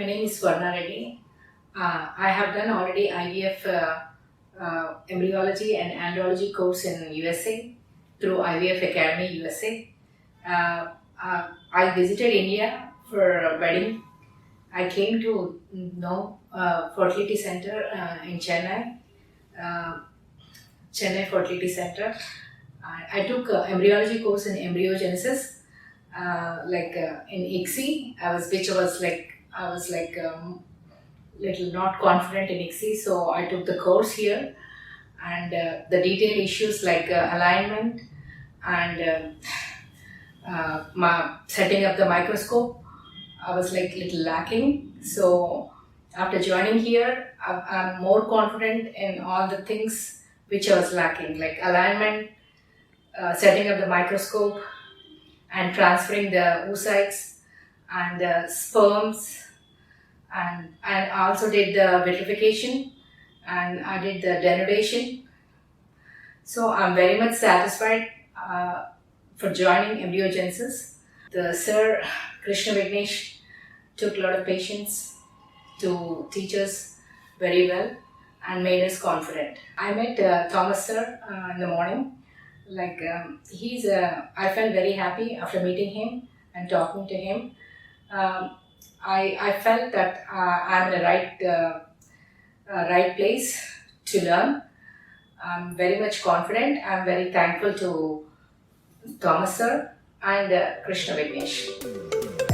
My name is Swarna Reddy. I have done already IVF embryology and andrology course in USA through IVF Academy USA. I visited India for a wedding. I came to know Fertility Center in Chennai, Chennai Fertility Center. I took embryology course in Embryogenesis, in ICSI. I was little not confident in ICSI, so I took the course here, and the detailed issues like alignment and setting up the microscope, I was little lacking. So after joining here, I'm more confident in all the things which I was lacking, like alignment, setting up the microscope, and transferring the oocytes and sperms, and I also did the vitrification, and I did the denudation. So I'm very much satisfied for joining Embryogenesis. The Sir Krishna Vignesh took a lot of patience to teach us very well and made us confident. I met Thomas Sir in the morning. I felt very happy after meeting him and talking to him. I felt that I'm in the right place to learn. I'm very much confident. I'm very thankful to Thomas Sir and Krishna Vignesh.